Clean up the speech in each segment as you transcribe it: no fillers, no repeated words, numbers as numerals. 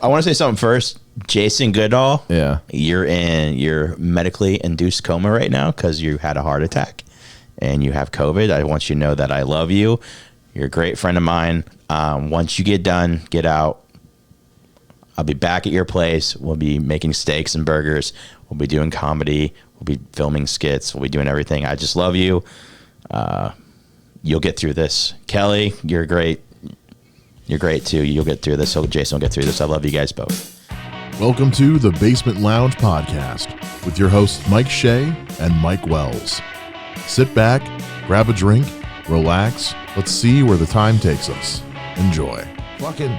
I want to say something first. Jason Goodall. Yeah. You're in your medically induced coma right now because you had a heart attack and you have COVID. I want you to know that I love you. You're a great friend of mine. Once you get done, get out. I'll be back at your place. We'll be making steaks and burgers. We'll be doing comedy. We'll be filming skits. We'll be doing everything. I just love you. You'll get through this. Kelly, you're great. You're great too. You'll get through this. So Jason will get through this. I love you guys both. Welcome to the Basement Lounge Podcast with your hosts Mike Shea and Mike Wells. Sit back, grab a drink, relax. Let's see where the time takes us. Enjoy. Fucking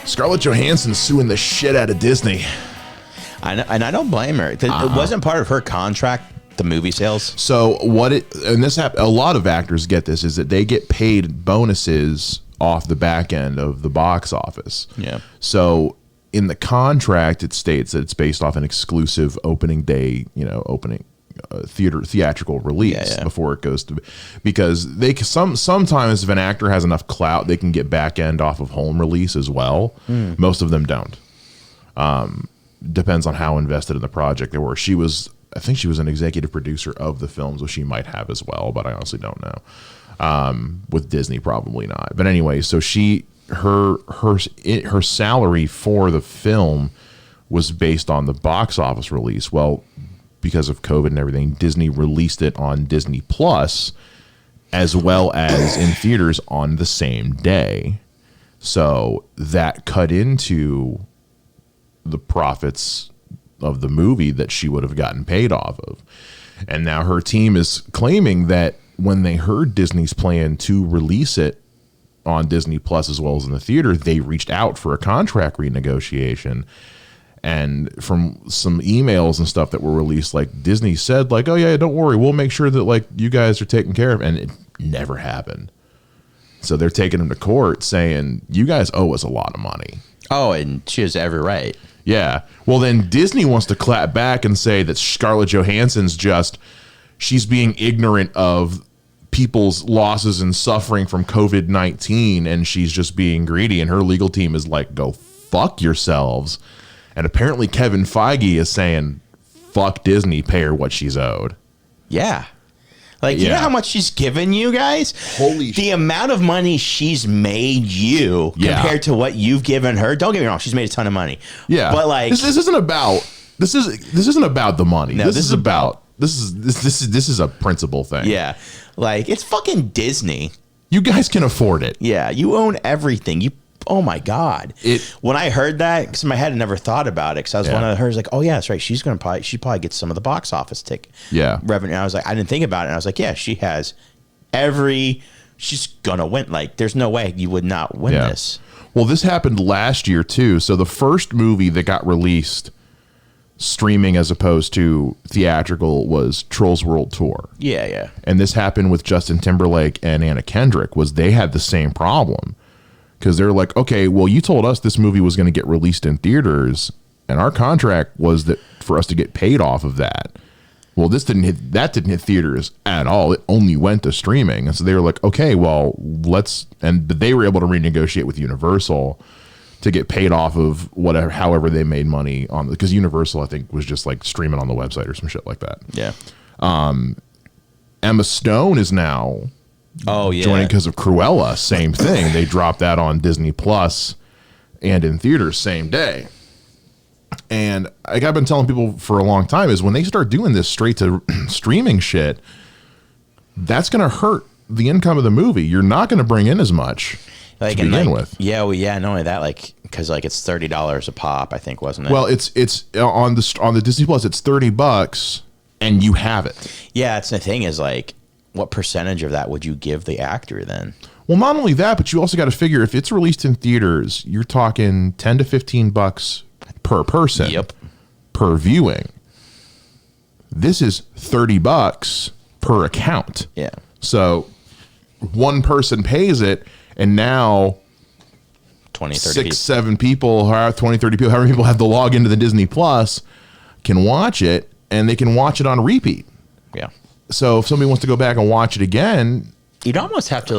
Scarlett Johansson suing the shit out of Disney. And I don't blame her. It wasn't part of her contract, the movie sales. So a lot of actors get this, is that they get paid bonuses off the back end of the box office. Yeah. So in the contract, it states that it's based off an exclusive opening day, opening theatrical release before it goes to, because they sometimes if an actor has enough clout, they can get back end off of home release as well. Most of them don't. Depends on how invested in the project they were. I think she was an executive producer of the film, so she might have as well, but I honestly don't know. With Disney, probably not. But anyway, so her salary for the film was based on the box office release. Well, because of COVID and everything, Disney released it on Disney Plus as well as in theaters on the same day. So that cut into the profits of the movie that she would have gotten paid off of. And now her team is claiming that when they heard Disney's plan to release it on Disney Plus as well as in the theater, they reached out for a contract renegotiation. And from some emails and stuff that were released, like Disney said, like, oh yeah, don't worry, we'll make sure that like you guys are taken care of. And it never happened. So they're taking them to court saying, you guys owe us a lot of money. Oh, and she has every right. Yeah. Well, then Disney wants to clap back and say that Scarlett Johansson's she's being ignorant of people's losses and suffering from COVID-19, and she's just being greedy. And her legal team is like, go fuck yourselves. And apparently Kevin Feige is saying, fuck Disney, pay her what she's owed. Yeah. You know how much she's given you guys? Holy shit. The amount of money she's made you compared to what you've given her. Don't get me wrong, she's made a ton of money. Yeah. But this isn't about the money. No, this is a principle thing. Yeah. It's fucking Disney. You guys can afford it. Yeah, you own everything. Oh my God. When I heard that, because in my head I never thought about it, because I was one of her, like, oh yeah, that's right. She probably gets some of the box office ticket revenue. And I was like, I didn't think about it. And I was like, yeah, she has she's gonna win. There's no way you would not win this. Well, this happened last year too. So the first movie that got released streaming as opposed to theatrical was Trolls World Tour. Yeah. And this happened with Justin Timberlake and Anna Kendrick. They had the same problem. Because they're like, okay, well, you told us this movie was going to get released in theaters, and our contract was that for us to get paid off of that. Well, that didn't hit theaters at all. It only went to streaming. And so they were like, okay, well, and they were able to renegotiate with Universal to get paid off of however they made money on, because Universal, I think, was just like streaming on the website or some shit like that. Yeah. Emma Stone is now joining because of Cruella. Same thing. They dropped that on Disney Plus and in theaters same day. And like I've been telling people for a long time, is when they start doing this straight to streaming shit, that's going to hurt the income of the movie. You're not going to bring in as much to begin with. Yeah, well, yeah. Not only that, because it's $30 a pop, I think, wasn't it? Well, it's on the Disney Plus, it's $30 and you have it. Yeah, it's the thing is what percentage of that would you give the actor then? Well, not only that, but you also got to figure if it's released in theaters, you're talking $10 to $15 per person. Yep. Per viewing. This is $30 per account. Yeah. So one person pays it, and now 20, 30 6, 7 people, 20, 30 people, however many people have to log into the Disney Plus can watch it, and they can watch it on repeat. Yeah. So if somebody wants to go back and watch it again, you'd almost have to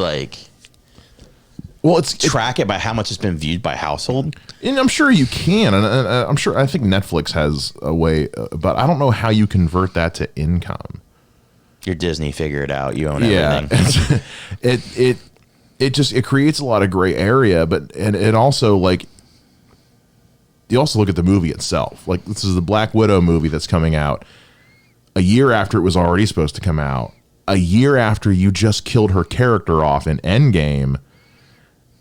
Well, track it by how much it's been viewed by household? And I'm sure you can, and I think Netflix has a way, but I don't know how you convert that to income. You're Disney, figure it out. You own everything. It creates a lot of gray area, but and it also like you also look at the movie itself. Like this is the Black Widow movie that's coming out a year after it was already supposed to come out, a year after you just killed her character off in Endgame.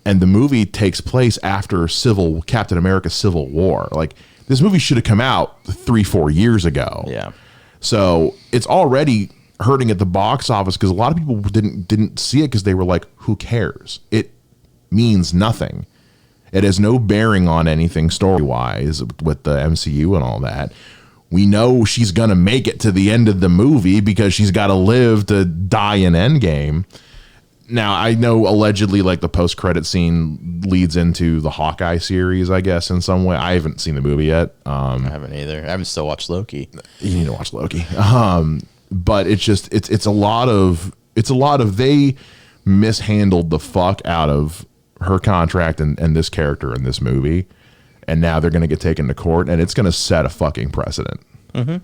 And the movie takes place after Captain America Civil War. Like this movie should have come out 3-4 years ago. Yeah. So it's already hurting at the box office because a lot of people didn't see it because they were like, who cares? It means nothing. It has no bearing on anything story-wise with the MCU and all that. We know she's going to make it to the end of the movie because she's got to live to die in Endgame. Now, I know allegedly like the post-credit scene leads into the Hawkeye series, I guess, in some way. I haven't seen the movie yet. I haven't either. I haven't still watched Loki. You need to watch Loki. But it's just it's a lot of they mishandled the fuck out of her contract and this character in this movie. And now they're going to get taken to court and it's going to set a fucking precedent. Mm-hmm.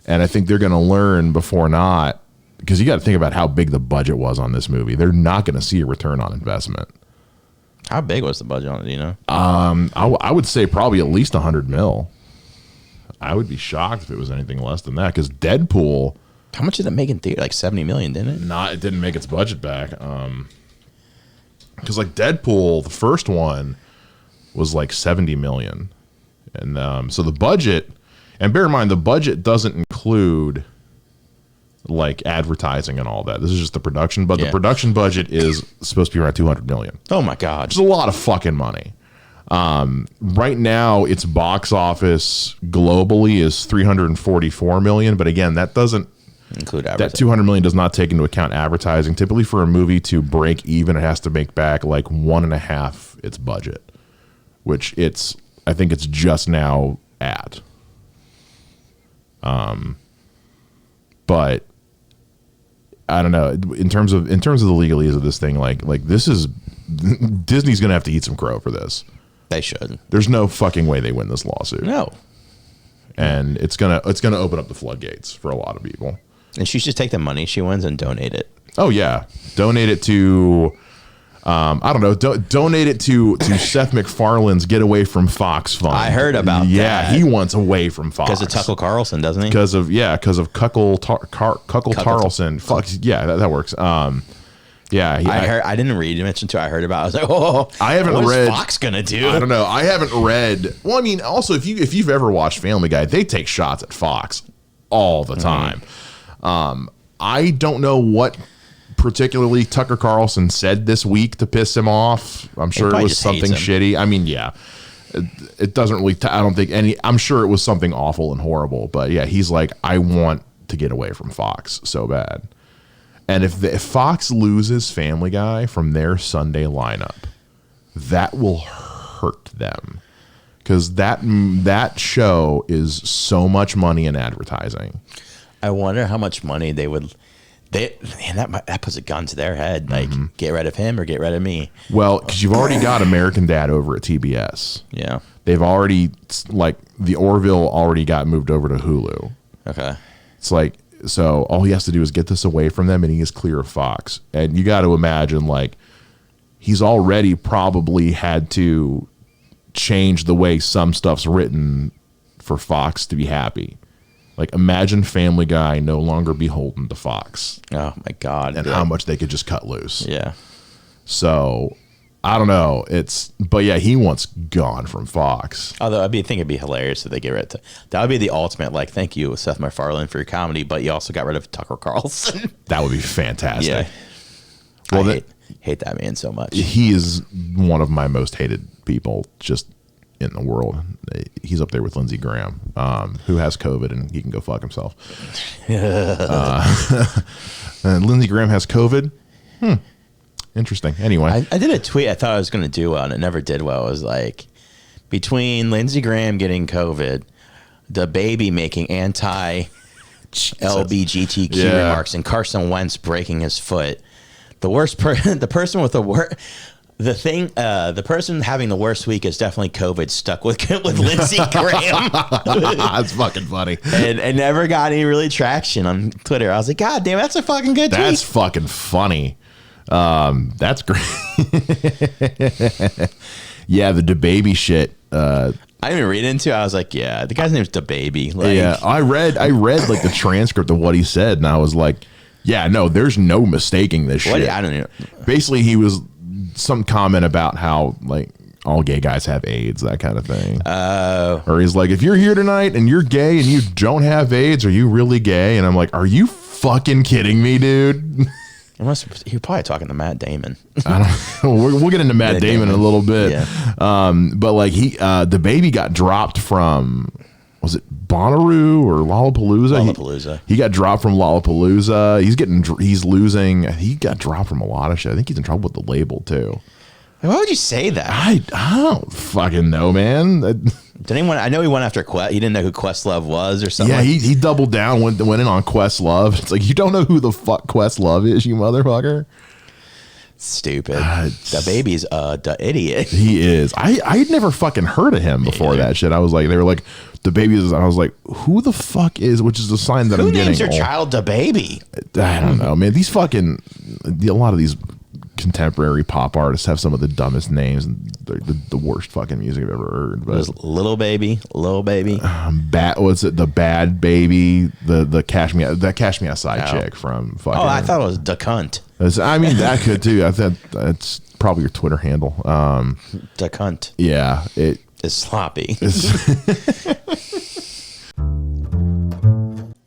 And I think they're going to learn before not. Because you got to think about how big the budget was on this movie. They're not going to see a return on investment. How big was the budget on it, do you know? I would say probably at least 100 mil. I would be shocked if it was anything less than that. Because Deadpool... How much did it make in theater? Like 70 million, didn't it? It didn't make its budget back. Because like Deadpool, the first one was like 70 million. And so the budget... And bear in mind, the budget doesn't include... like advertising and all that. This is just the production, but the production budget is supposed to be around 200 million. Oh my God. It's a lot of fucking money. Right now its box office globally is 344 million, but again, that doesn't include advertising. That 200 million does not take into account advertising. Typically for a movie to break even, it has to make back like 1.5 its budget, which I think it's just now at. But I don't know. In terms of the legalese of this thing, like this is Disney's gonna have to eat some crow for this. They should. There's no fucking way they win this lawsuit. No. And it's gonna open up the floodgates for a lot of people. And she should take the money she wins and donate it. Oh yeah, donate it to. I don't know. Donate it to Seth MacFarlane's Get Away from Fox fund. I heard about that. Yeah, he wants away from Fox because of Tucker Carlson, doesn't he? Because of Cuckle Tarlson. Fuck yeah, that works. Yeah, I didn't read. You mentioned too. I heard about. I was like, oh, I haven't read. What is Fox gonna do? I don't know. I haven't read. Well, I mean, also if you've ever watched Family Guy, they take shots at Fox all the time. I don't know what particularly Tucker Carlson said this week to piss him off. I'm sure it was something shitty. I mean, yeah, it doesn't really. I don't think any. I'm sure it was something awful and horrible. But yeah, he's like, I want to get away from Fox so bad. And if Fox loses Family Guy from their Sunday lineup, that will hurt them because that show is so much money in advertising. I wonder how much money they would. That puts a gun to their head. Like, get rid of him or get rid of me. Well, because you've already got American Dad over at TBS. Yeah, they've already the Orville already got moved over to Hulu. Okay, it's like. So all he has to do is get this away from them and he is clear of Fox. And you got to imagine he's already probably had to change the way some stuff's written for Fox to be happy. Like imagine Family Guy no longer beholden to Fox. Oh my God. And how much they could just cut loose. Yeah. So I don't know. But yeah, he wants gone from Fox. Although I think it'd be hilarious if they get rid of that would be the ultimate. Like, thank you, Seth MacFarlane, for your comedy, but you also got rid of Tucker Carlson. That would be fantastic. Yeah. Well, I hate that man so much. He is one of my most hated people just in the world. He's up there with Lindsey Graham, who has COVID and he can go fuck himself. And Lindsey Graham has COVID. Interesting. Anyway, I did a tweet I thought I was going to do well, and it never did well. It was like, between Lindsey Graham getting COVID, the baby making anti-LBGTQ remarks, and Carson Wentz breaking his foot, the person with the worst. The person having the worst week is definitely COVID stuck with Lindsey Graham. That's fucking funny. And never got any really traction on Twitter. I was like, God damn, that's a fucking good tweet. That's fucking funny. That's great. Yeah, the DaBaby shit. I didn't even read into it. I was like, yeah, the guy's name's DaBaby. Like, yeah, I read like the transcript of what he said, and I was like, yeah, no, there's no mistaking this shit. I don't know. Basically, he was some comment about how like all gay guys have AIDS, that kind of thing. Or he's like, if you're here tonight and you're gay and you don't have AIDS, are you really gay? And I'm like, are you fucking kidding me, dude? You're probably talking to Matt Damon. I don't. We'll get into Matt Damon in a little bit. Yeah. But like DaBaby got dropped from, was it Bonnaroo or Lollapalooza? Lollapalooza. He got dropped from Lollapalooza. He's losing. He got dropped from a lot of shit. I think he's in trouble with the label too. Why would you say that? I don't fucking know, man. Did anyone? I know he went after Quest. He didn't know who Questlove was or something. Yeah, he doubled down, went in on Questlove. It's like, you don't know who the fuck Questlove is, you motherfucker. Stupid. DaBaby's the idiot. He is. I'd never fucking heard of him before that shit. I was like, they were like, DaBaby is. I was like, who the fuck is? Which is a sign that I'm getting. Who names their child DaBaby? I don't know, man. These fucking a lot of these contemporary pop artists have some of the dumbest names and the worst fucking music I've ever heard. But there's Lil Baby. What's it? The Bad Baby, the Cash Me Outside chick from fucking. Oh, I thought it was Da Cunt. I mean, that could too. I thought that's probably your Twitter handle. Da Cunt. Yeah, it is sloppy.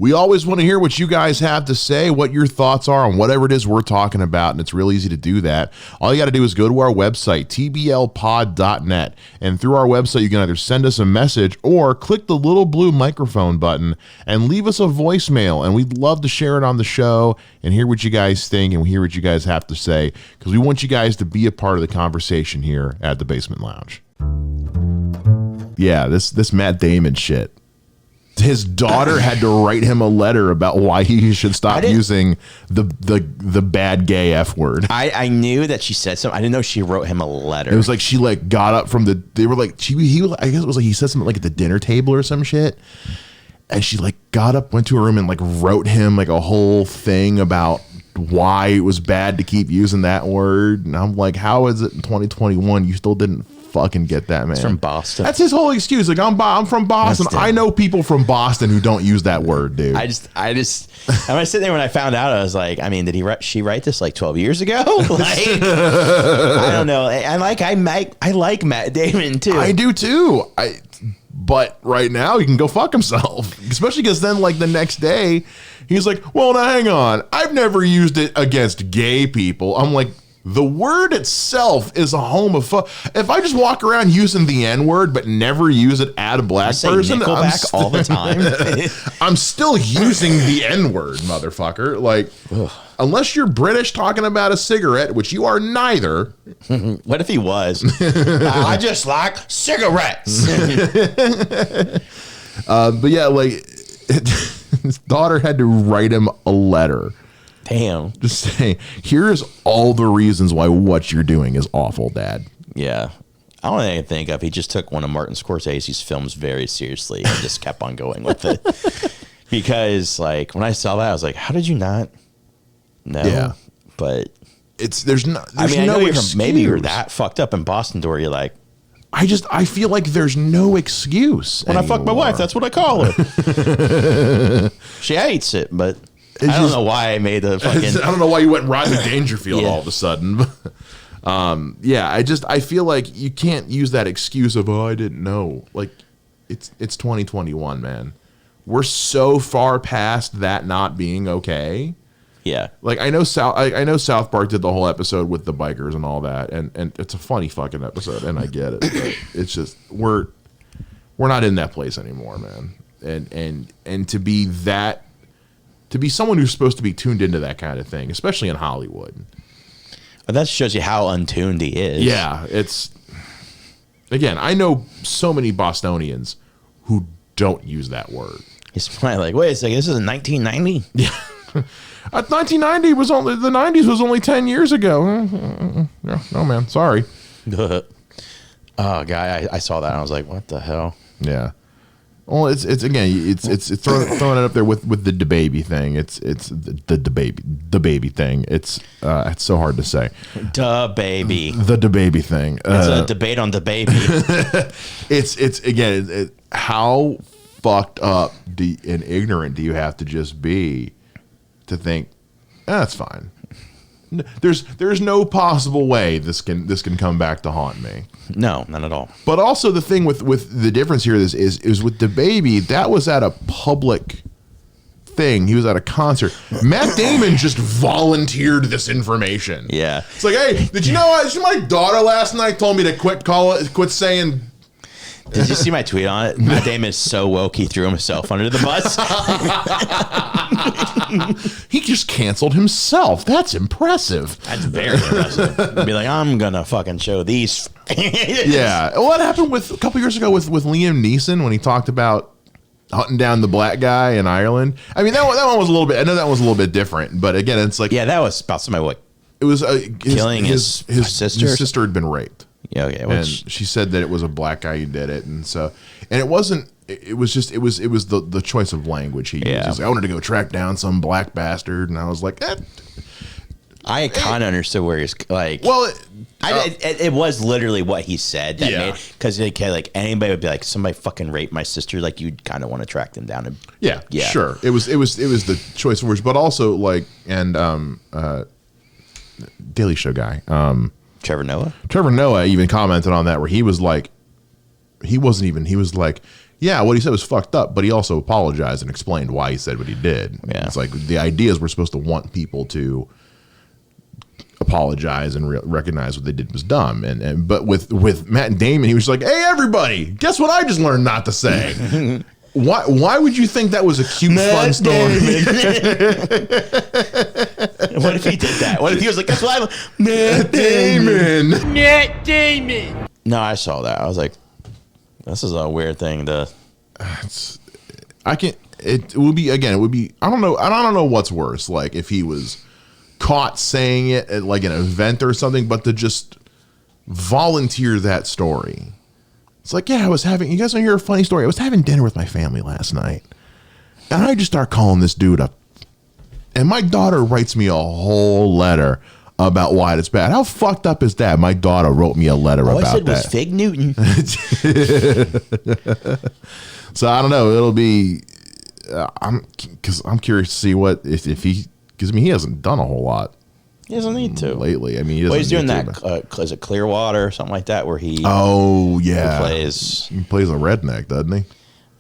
We always want to hear what you guys have to say, what your thoughts are on whatever it is we're talking about, and it's real easy to do that. All you got to do is go to our website, tblpod.net, and through our website, you can either send us a message or click the little blue microphone button and leave us a voicemail, and we'd love to share it on the show and hear what you guys think and hear what you guys have to say, because we want you guys to be a part of the conversation here at the Basement Lounge. Yeah, this Matt Damon shit. His daughter had to write him a letter about why he should stop using the bad gay F word. I knew that she said something. I didn't know she wrote him a letter. It was like she like got up from they were like I guess it was like he said something like at the dinner table or some shit. And she like got up, went to her room and like wrote him like a whole thing about why it was bad to keep using that word. And I'm like, how is it in 2021 you still didn't fucking get that, man? It's from Boston. That's his whole excuse. Like, I'm from Boston. I know people from Boston who don't use that word, dude. I just I was sitting there when I found out. I was like, I mean, she write this like 12 years ago? Like, I don't know. I like Matt Damon too. I do too. But right now he can go fuck himself, especially because then like the next day he's like, well, now hang on, I've never used it against gay people. I'm like, the word itself is a homophobic. If I just walk around using the N-word but never use it at a black person, Nickelback all the time. I'm still using the N-word, motherfucker. Like, unless you're British talking about a cigarette, which you are neither. What if he was? I just like cigarettes. But yeah, like his daughter had to write him a letter. Damn. Just say, here's all the reasons why what you're doing is awful, Dad. Yeah. I don't think I think of. He just took one of Martin Scorsese's films very seriously and just kept on going with it. Because, like, when I saw that, I was like, how did you not know? Yeah. But there's no excuse. Maybe you're that fucked up in Boston to where you're like, I feel like there's no excuse. When anymore. I fuck my wife, that's what I call her. She hates it, but I don't know why I made the fucking. I don't know why you went Rodney Dangerfield all of a sudden. Yeah, I feel like you can't use that excuse of, oh, I didn't know. Like, it's 2021, man. We're so far past that not being okay. Yeah. Like, I know South Park did the whole episode with the bikers and all that, and it's a funny fucking episode, and I get it. But it's just we're not in that place anymore, man. And to be someone who's supposed to be tuned into that kind of thing, especially in Hollywood. But that shows you how untuned he is. Yeah, again, I know so many Bostonians who don't use that word. He's probably like, wait a second, this is in 1990? Yeah. 1990 was only the 90s was only 10 years ago. No, man, sorry. Oh, guy, I saw that and I was like, what the hell? Yeah. Well, it's throwing it up there with the baby thing. It's the baby thing. It's so hard to say. The baby thing. It's a debate on the baby. it's again, how fucked up and ignorant do you have to just be to think that's fine? There's no possible way this can come back to haunt me. No, none at all. But also the thing with the difference here is with the baby, that was at a public thing. He was at a concert. Matt Damon just volunteered this information. Yeah. It's like, hey, did you know my daughter last night told me to quit saying. Did you see my tweet on it? Matt Damon is so woke he threw himself under the bus. He just canceled himself. That's impressive. That's very impressive. Be like, I'm gonna fucking show these. Yeah. What happened a couple years ago with Liam Neeson when he talked about hunting down the black guy in Ireland? I mean, that one was a little bit. I know that was a little bit different, but again, it's like, yeah, that was about somebody what? It was killing his sister. His sister had been raped. Yeah, okay. And she said that it was a black guy who did it, and it wasn't. It was the choice of language he used. Yeah. Like, I wanted to go track down some black bastard, and I was like, I kind of understood where he's like. Well, it was literally what he said. That Yeah. Because like anybody would be like, somebody fucking raped my sister. Like you'd kind of want to track them down. And, yeah, sure. It was the choice of words, but also like Daily Show guy. Trevor Noah even commented on that, where he was like, he was like, yeah, what he said was fucked up, but he also apologized and explained why he said what he did. Yeah. It's like the idea is we're supposed to want people to apologize and recognize what they did was dumb. But with Matt Damon, he was like, hey, everybody, guess what I just learned not to say? Why would you think that was a cute, fun story? What if he did that? What if he was like, that's why Matt Damon. Matt Damon. No, I saw that. I was like, this is a weird thing to. It would be I don't know what's worse, like if he was caught saying it at like an event or something, but to just volunteer that story. It's like, yeah, you guys want to hear a funny story? I was having dinner with my family last night, and I just start calling this dude up, and my daughter writes me a whole letter about why it's bad. How fucked up is that? My daughter wrote me a letter about that. All I said was Fig Newton. So I don't know. It'll be, I'm curious to see what if he, because I mean he hasn't done a whole lot. He doesn't need to lately. I mean, he's doing that. Is it Clearwater or something like that? Where he plays a redneck, doesn't he?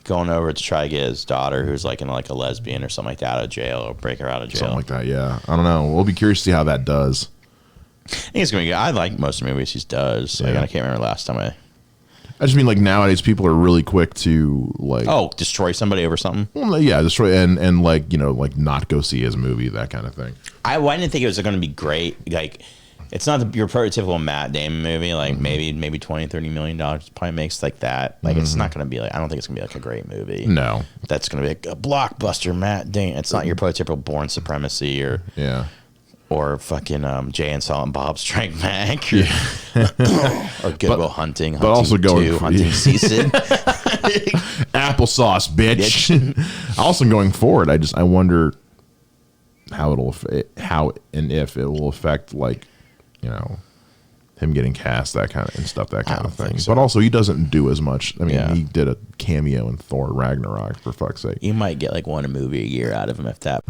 Going over to try to get his daughter, who's like a lesbian or something like that, out of jail, or break her out of jail. Something like that. Yeah, I don't know. We'll be curious to see how that does. I think it's gonna be good. I like most of the movies he does. Yeah. Like, I can't remember last time I just mean like nowadays people are really quick to like destroy somebody over something. Well, yeah, destroy and like like not go see his movie, that kind of thing. I didn't think it was going to be great. Like, it's not your prototypical Matt Damon movie. Like maybe $20-30 million probably makes like that. Like it's not going to be like, I don't think it's going to be like a great movie. No, that's going to be like a blockbuster Matt Damon. It's not your prototypical Born Supremacy or fucking Jay and Silent Bob Strike Back or Good Will Hunting. But also going Hunting Season. Applesauce, bitch. Also going forward, I wonder how and if it will affect like him getting cast, that kind of and stuff, that kind of thing. So. But also he doesn't do as much. I mean, he did a cameo in Thor Ragnarok, for fuck's sake. You might get like one movie a year out of him if that.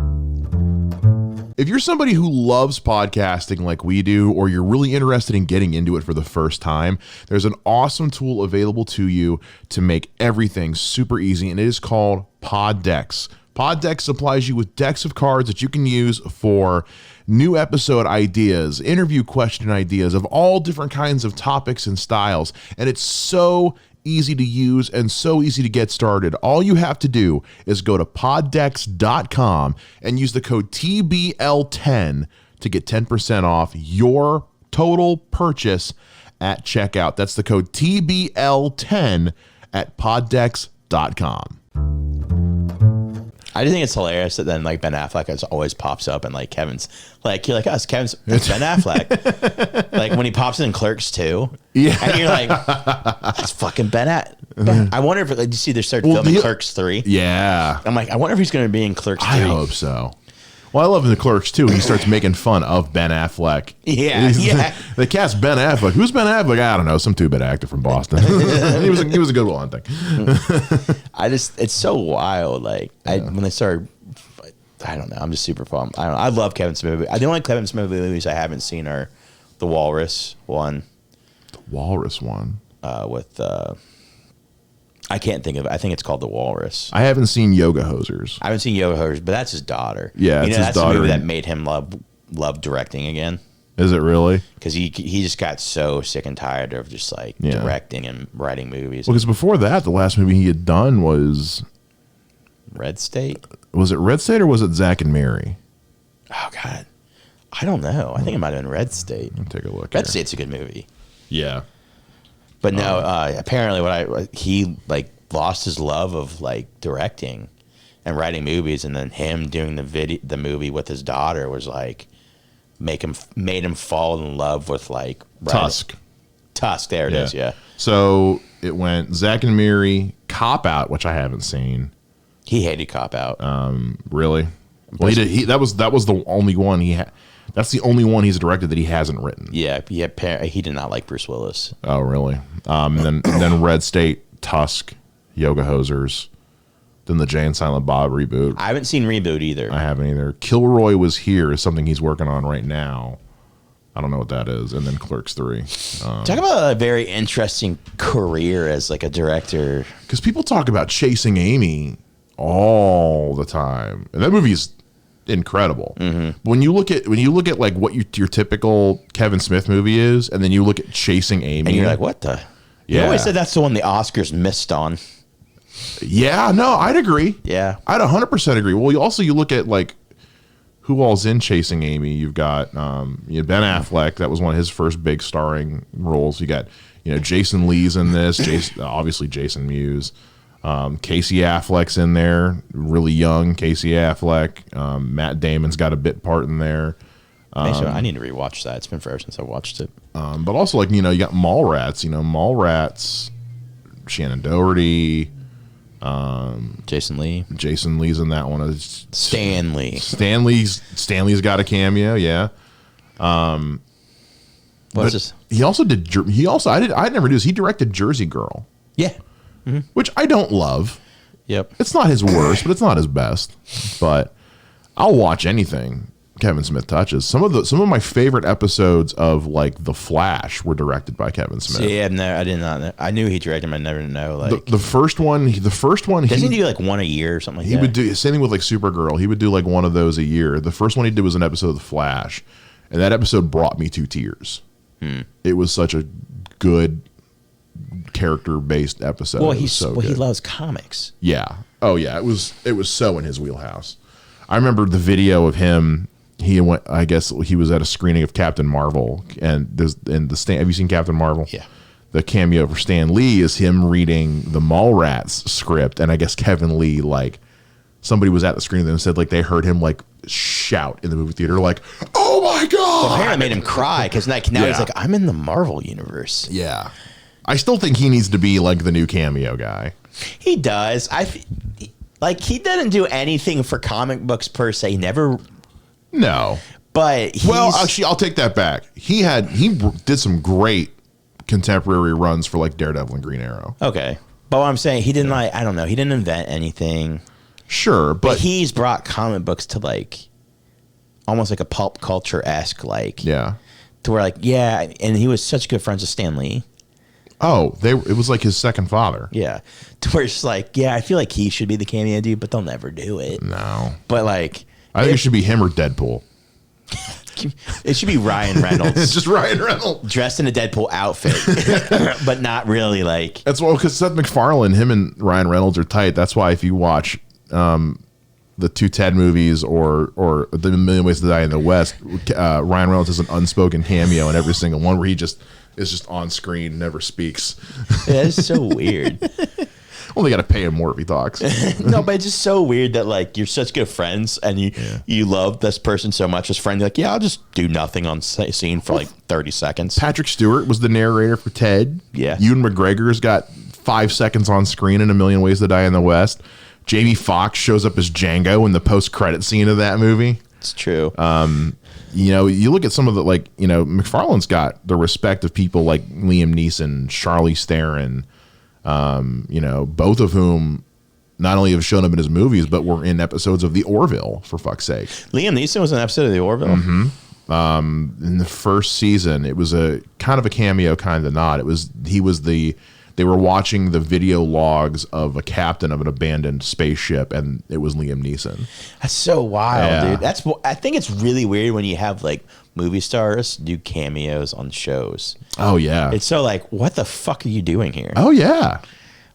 If you're somebody who loves podcasting like we do, or you're really interested in getting into it for the first time, there's an awesome tool available to you to make everything super easy, and it is called Poddex. Poddex supplies you with decks of cards that you can use for new episode ideas, interview question ideas of all different kinds of topics and styles, and it's so easy to use and so easy to get started. All you have to do is go to poddex.com and use the code TBL10 to get 10% off your total purchase at checkout. That's the code TBL10 at poddex.com. I just think it's hilarious that then like Ben Affleck always pops up and like Kevin's like you're like us Kevin's Ben Affleck like when he pops in Clerks 2 and you're like that's fucking I wonder if like you see they start filming Clerks 3 I'm like I wonder if he's going to be in Clerks 3. I hope so. Well, I love in the Clerks too. He starts making fun of Ben Affleck. Yeah. They cast Ben Affleck. Who's Ben Affleck? I don't know. Some two-bit actor from Boston. he was a good one, I think. It's so wild. Like when they started, I don't know. I'm just super pumped. I love Kevin Smith. The only Kevin Smith movies I haven't seen are the Walrus one. The Walrus one with. I can't think of it. I think it's called The Walrus. I haven't seen Yoga Hosers. I haven't seen Yoga Hosers, but that's his daughter. Yeah, it's his that's daughter. The movie that made him love directing again. Is it really? Because he just got so sick and tired of just like directing and writing movies. Well, because before that, the last movie he had done was Red State. Was it Red State or was it Zack and Mary? Oh God, I don't know. I think it might have been Red State. I'll take a look. Red State's a good movie. Yeah. But no, apparently he like lost his love of like directing and writing movies, and then him doing the movie with his daughter was like made him fall in love with like Tusk. There it is. Yeah. So it went Zack and Mary, Cop Out, which I haven't seen. He hated Cop Out. Really? Well, that was the only one he had. That's the only one he's directed that he hasn't written. Yeah, he did not like Bruce Willis. Oh, really? And then Red State, Tusk, Yoga Hosers, then the Jay and Silent Bob reboot. I haven't seen Reboot either. I haven't either. Kilroy Was Here is something he's working on right now. I don't know what that is. And then Clerks 3. Talk about a very interesting career as like a director. Because people talk about Chasing Amy all the time, and that movie is incredible. Mm-hmm. When you look at like what your typical Kevin Smith movie is, and then you look at Chasing Amy, and you're like, what the? You always said that's the one the Oscars missed on. Yeah, no, I'd agree. Yeah, I'd 100% agree. Well, you look at like who all's in Chasing Amy. You've got Ben Affleck. That was one of his first big starring roles. You got Jason Lee's in this. Obviously Jason Mewes. Casey Affleck's in there, really young Casey Affleck. Matt Damon's got a bit part in there. I need to rewatch that. It's been forever since I watched it. But also like you got Mallrats, Shannon Doherty, Jason Lee's in that one. Stanley's got a cameo. Yeah. What's this? He also I never knew this. He directed Jersey Girl. Yeah. Mm-hmm. Which I don't love. Yep. It's not his worst, but it's not his best. But I'll watch anything Kevin Smith touches. Some of my favorite episodes of like The Flash were directed by Kevin Smith. Yeah, no, I did not know. I knew he directed him. I never know. Like the first one. Doesn't he do like one a year or something like that? He would do same thing with like Supergirl. He would do like one of those a year. The first one he did was an episode of The Flash, and that episode brought me to tears. It was such a good character-based episode. Well, he loves comics. Yeah. Oh, yeah. It was so in his wheelhouse. I remember the video of him. I guess he was at a screening of Captain Marvel, and have you seen Captain Marvel? Yeah. The cameo for Stan Lee is him reading the Mallrats script, and I guess Kevin Lee, like, somebody was at the screening and said like they heard him like shout in the movie theater like, "Oh my god!" Well, apparently it made him cry because now he's like, "I'm in the Marvel universe." Yeah. I still think he needs to be like the new cameo guy. He does. He doesn't do anything for comic books per se. Never. No. But actually, I'll take that back. He did some great contemporary runs for like Daredevil and Green Arrow. Okay. But what I'm saying, he didn't I don't know. He didn't invent anything. Sure, but he's brought comic books to like almost like a pulp culture-esque like. Yeah. To where like, yeah, and he was such good friends with Stan Lee. Oh, it was like his second father. Yeah. To where it's like, yeah, I feel like he should be the cameo dude, but they'll never do it. No. But like, I think it should be him or Deadpool. It should be Ryan Reynolds. It's just Ryan Reynolds. Dressed in a Deadpool outfit, but not really like. That's why, because Seth MacFarlane, him and Ryan Reynolds are tight. That's why if you watch the two Ted movies or The Million Ways to Die in the West, Ryan Reynolds has an unspoken cameo in every single one where he just is just on screen, never speaks. Yeah, it's so weird. Well, they got to pay him more if he talks. No, but it's just so weird that like you're such good friends and you love this person so much as friend. You're like, yeah, I'll just do nothing on scene for like 30 seconds. Patrick Stewart was the narrator for Ted. Yeah. Ewan McGregor's got 5 seconds on screen in A Million Ways to Die in the West. Jamie Foxx shows up as Django in the post-credit scene of that movie. It's true. You know, you look at some of the, like, you know, McFarlane's got the respect of people like Liam Neeson, Charlize Theron, you know, both of whom not only have shown up in his movies, but were in episodes of The Orville, for fuck's sake. Liam Neeson was in an episode of The Orville? Mm-hmm. In the first season, it was a kind of a cameo, kind of not. They were watching the video logs of a captain of an abandoned spaceship, and it was Liam Neeson. That's so wild, Yeah. dude. I think it's really weird when you have like movie stars do cameos on shows. Oh, yeah. It's so like, what the fuck are you doing here? Oh, yeah.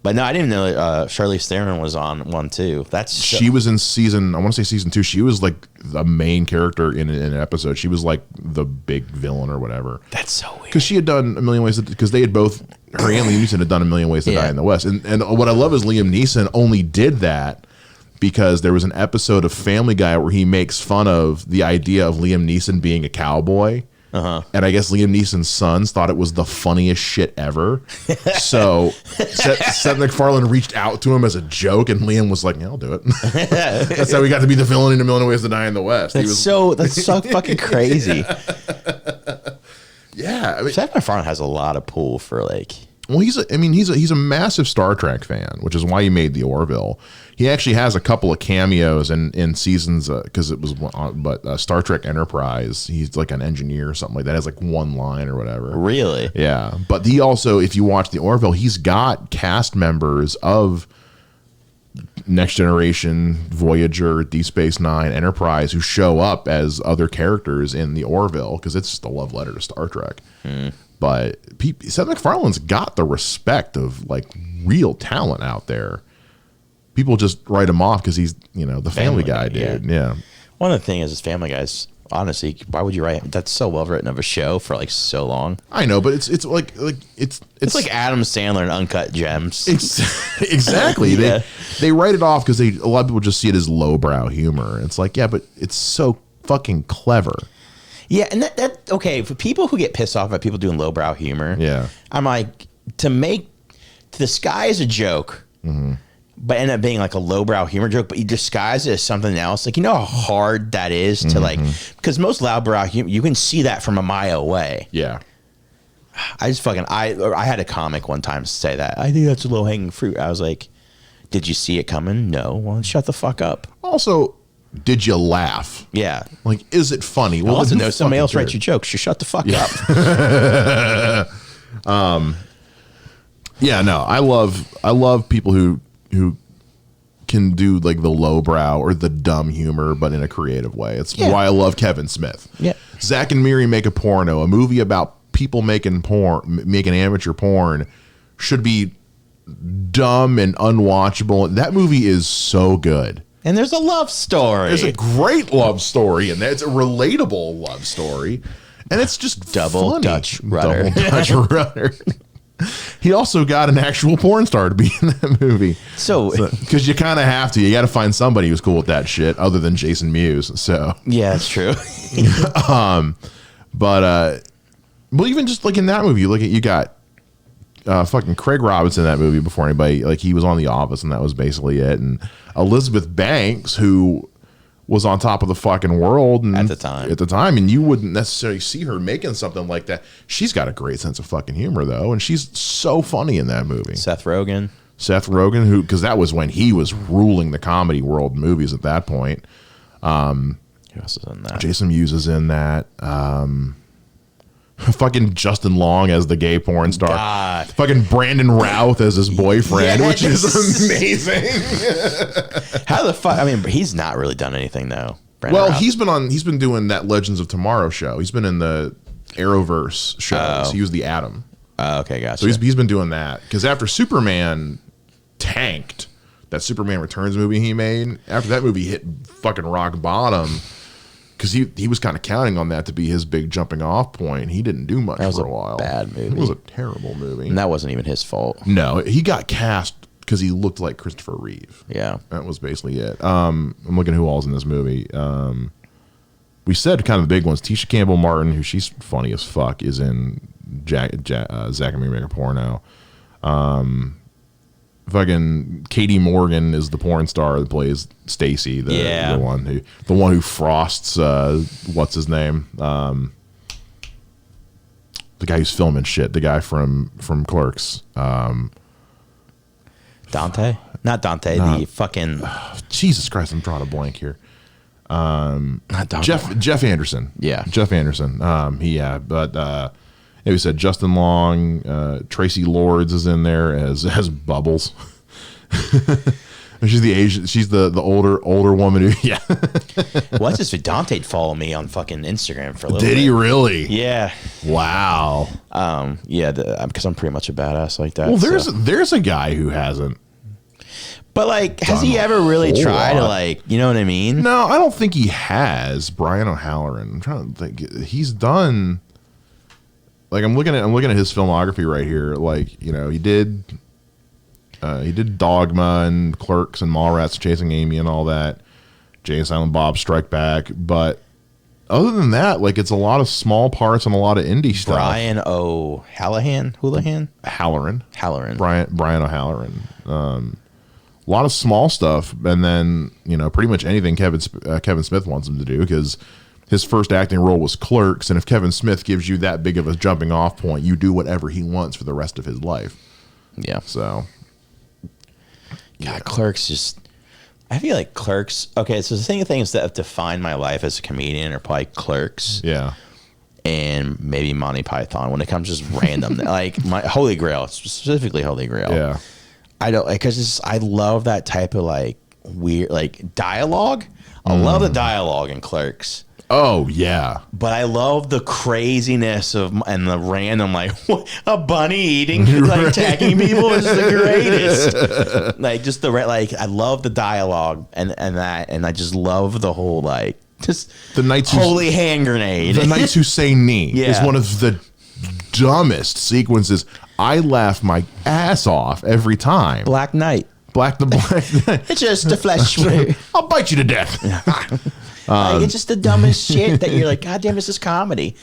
But no, I didn't know Charlize Theron was on one too. She was in season, I want to say season 2. She was like the main character in an episode. She was like the big villain or whatever. That's so weird. Because she had done A Million Ways, because they had both, her and Liam Neeson had done A Million Ways to Die in the West. And what I love is Liam Neeson only did that because there was an episode of Family Guy where he makes fun of the idea of Liam Neeson being a cowboy. And I guess Liam Neeson's sons thought it was the funniest shit ever. So Seth MacFarlane reached out to him as a joke, and Liam was like, "Yeah, I'll do it." That's how we got to be the villain in A Million Ways to Die in the West. That's so fucking crazy. Yeah, I mean, Seth MacFarlane has a lot of pull for like. well, he's a massive Star Trek fan, which is why he made The Orville. He actually has a couple of cameos in seasons because it was Star Trek Enterprise. He's like an engineer or something like that. Has like one line or whatever. Really? Yeah, but he also, if you watch The Orville, he's got cast members of Next Generation, Voyager, Deep Space Nine, Enterprise who show up as other characters in The Orville because it's just a love letter to Star Trek. But Seth MacFarlane's got the respect of like real talent out there. People just write him off because he's, you know, the Family Guy dude. Yeah. One of the things is Family Guys. Honestly, why would you write? That's so well written of a show for like so long. I know, but it's like It's like Adam Sandler and Uncut Gems. Exactly. Yeah. They write it off because a lot of people just see it as lowbrow humor. It's like, yeah, but it's so fucking clever. Yeah, and that okay, for people who get pissed off at people doing lowbrow humor, Yeah. I'm like, to disguise a joke, but end up being like a lowbrow humor joke, but you disguise it as something else. Like, you know how hard that is to like, because most lowbrow humor, you can see that from a mile away. Yeah. I just fucking, I had a comic one time say that. I think that's a low hanging fruit. I was like, did you see it coming? No. Well, shut the fuck up. Also, did you laugh? Yeah. Like, is it funny? Well, also who know somebody fucking else writes cares? your jokes. You shut the fuck up. Yeah, no, I love people who can do like the lowbrow or the dumb humor, but in a creative way. It's why I love Kevin Smith. Yeah. Zach and Miri Make a Porno, a movie about people making amateur porn, should be dumb and unwatchable. That movie is so good. And there's a love story. There's a great love story in there. It's a relatable love story. And it's just Double funny. Dutch rudder. Double Dutch rudder. He also got an actual porn star to be in that movie. So because you kind of have to. You got to find somebody who's cool with that shit other than Jason Mewes. So, yeah, that's true. but well, even just like in that movie, you got fucking Craig Robinson in that movie before anybody. Like, he was on The Office, and that was basically it. And Elizabeth Banks, who was on top of the fucking world and At the time, and you wouldn't necessarily see her making something like that. She's got a great sense of fucking humor though, and she's so funny in that movie. Seth Rogen, who, because that was when he was ruling the comedy world in movies at that point. Who else is in that? Jason Mewes is in that. Fucking Justin Long as the gay porn star. God. Fucking Brandon Routh as his boyfriend, Yeah, which is amazing. How the fuck? I mean, he's not really done anything though. Brandon Well, Routh. he's been doing that Legends of Tomorrow show. He's been in the Arrowverse shows. He was the Atom. Okay, gotcha. So he's been doing that because after Superman tanked, that Superman Returns movie he made, after that movie hit fucking rock bottom, because he was kind of counting on that to be his big jumping off point. He didn't do much That was for a a while. bad movie. It was a terrible movie. And that wasn't even his fault. No, he got cast because he looked like Christopher Reeve. Yeah. That was basically it. I'm looking at who all's in this movie. We said kind of the big ones. Tisha Campbell Martin, who she's funny as fuck, is in Zack and Miri Make a Porno. Fucking Katie Morgan is the porn star that plays Stacy, the one who frosts what's his name? The guy who's filming shit. The guy from Clerks. Dante? Not Dante. The fucking Jesus Christ! I'm drawing a blank here. not Dante. Jeff Anderson. Yeah. Jeff Anderson. We said Justin Long, Tracy Lords is in there as Bubbles. She's the Asian. She's the older woman who. Yeah. What's this? Dante'd follow me on fucking Instagram for a little bit. Did he really? Yeah. Wow. Yeah, because I'm pretty much a badass like that. Well, there's a guy who hasn't. But like, has he ever really tried to like, you know what I mean? No, I don't think he has. Brian O'Halloran. I'm trying to think. He's done. Like I'm looking at his filmography right here. Like, you know, he did Dogma and Clerks and Mallrats, Chasing Amy and all that. Jay and Silent Bob Strike Back. But other than that, like it's a lot of small parts and a lot of indie stuff. Brian O'Halloran. Halloran. Brian O'Halloran. A lot of small stuff, and then pretty much anything Kevin Smith wants him to do, because his first acting role was Clerks, and if Kevin Smith gives you that big of a jumping off point, you do whatever he wants for the rest of his life. Yeah. So, yeah, Clerks just. I feel like Clerks. Okay, so the things that have defined my life as a comedian are probably Clerks. Yeah. And maybe Monty Python when it comes just random, like my Holy Grail, specifically Holy Grail. Yeah. I don't because I love that type of like weird like dialogue. I love the dialogue in Clerks. Oh yeah, but I love the craziness and the random like a bunny eating like attacking people is the greatest. Like just I love the dialogue and I just love the whole like just the knights holy hand grenade. The Knights Who Say Knee is Yeah. one of the dumbest sequences. I laugh my ass off every time. Black Knight. Black Knight. It's just a flesh wound. I'll bite you to death. Like, it's just the dumbest shit that you're like, God damn, this is comedy.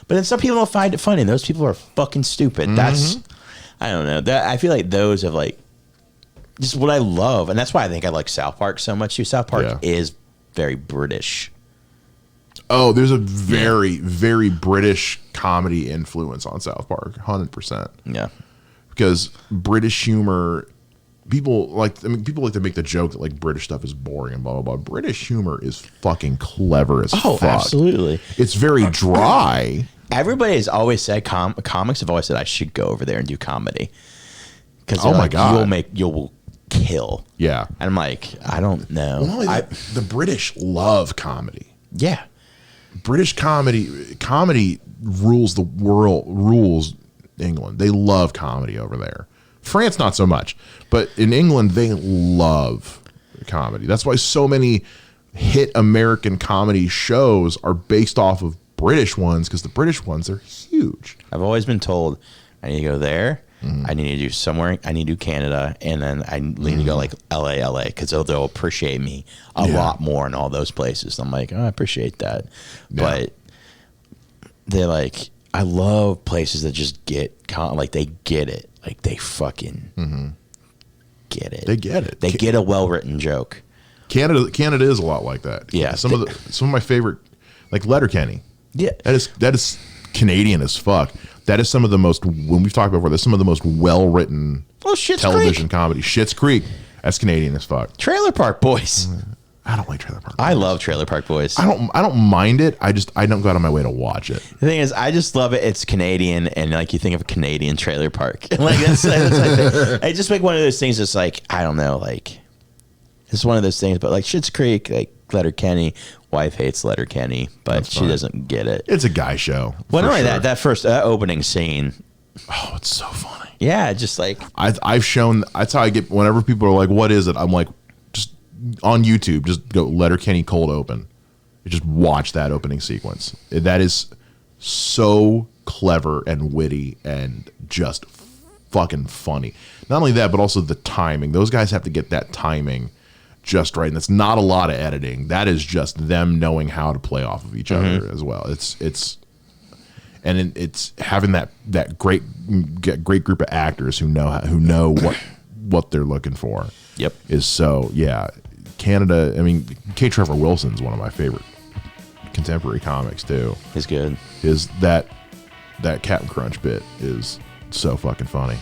But then some people don't find it funny. Those people are fucking stupid. That's, I don't know. I feel like those have like, just what I love. And that's why I think I like South Park so much too. South Park is very British. Oh, there's a very, very British comedy influence on South Park. 100%. Yeah. Because British humor... People like to make the joke that like British stuff is boring and blah blah blah. British humor is fucking clever as fuck. Absolutely. It's very dry. Everybody has always said comics have always said I should go over there and do comedy because my God, you'll kill. Yeah, and I'm like I don't know. Well, the British love comedy. Yeah, British comedy rules the world. Rules England. They love comedy over there. France, not so much. But in England, they love comedy. That's why so many hit American comedy shows are based off of British ones, because the British ones are huge. I've always been told I need to go there. I need to do somewhere. I need to do Canada. And then I need to go like LA, because they'll appreciate me a lot more in all those places. I'm like, oh, I appreciate that. Yeah. But they're like, I love places that just get, like they get it. Like they fucking get it. They get it. They get a well-written joke. Canada is a lot like that. Yeah. Some of my favorite, like Letterkenny. Yeah. That is Canadian as fuck. That is some of the most, when we've talked before, that's some of the most well-written television comedy. Schitt's Creek. That's Canadian as fuck. Trailer Park Boys. I don't like Trailer Park Boys. I love Trailer Park Boys. I don't mind it. I don't go out of my way to watch it. The thing is, I just love it. It's Canadian, and like you think of a Canadian trailer park. Like that's like I just make one of those things that's like, I don't know, like it's one of those things, but like Schitt's Creek, like Letterkenny, wife hates Letterkenny, but she doesn't get it. It's a guy show. Well, not only that first opening scene. Oh, it's so funny. Yeah, just like I've shown. That's how I get. Whenever people are like, "What is it?" I'm like, just on YouTube, just go Letterkenny cold open. You just watch that opening sequence. That is so clever and witty and just fucking funny. Not only that, but also the timing. Those guys have to get that timing just right, and that's not a lot of editing. That is just them knowing how to play off of each other as well. It's having that great group of actors who know what they're looking for. Yep. Is so Canada. I mean, K. Trevor Wilson's one of my favorite contemporary comics too. He's good. Is that Captain Crunch bit is so fucking funny.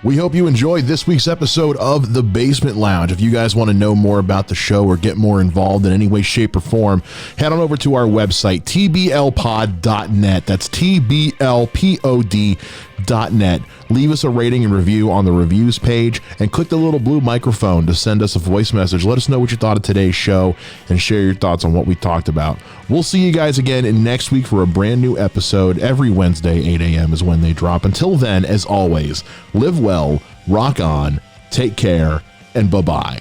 We hope you enjoyed this week's episode of The Basement Lounge. If you guys want to know more about the show or get more involved in any way, shape, or form, head on over to our website, tblpod.net. That's tblpod.net. Leave us a rating and review on the reviews page and click the little blue microphone to send us a voice message. Let us know what you thought of today's show and share your thoughts on what we talked about. We'll see you guys again next week for a brand new episode. Every Wednesday, 8 a.m. is when they drop. Until then, as always, live well, rock on, take care, and bye-bye.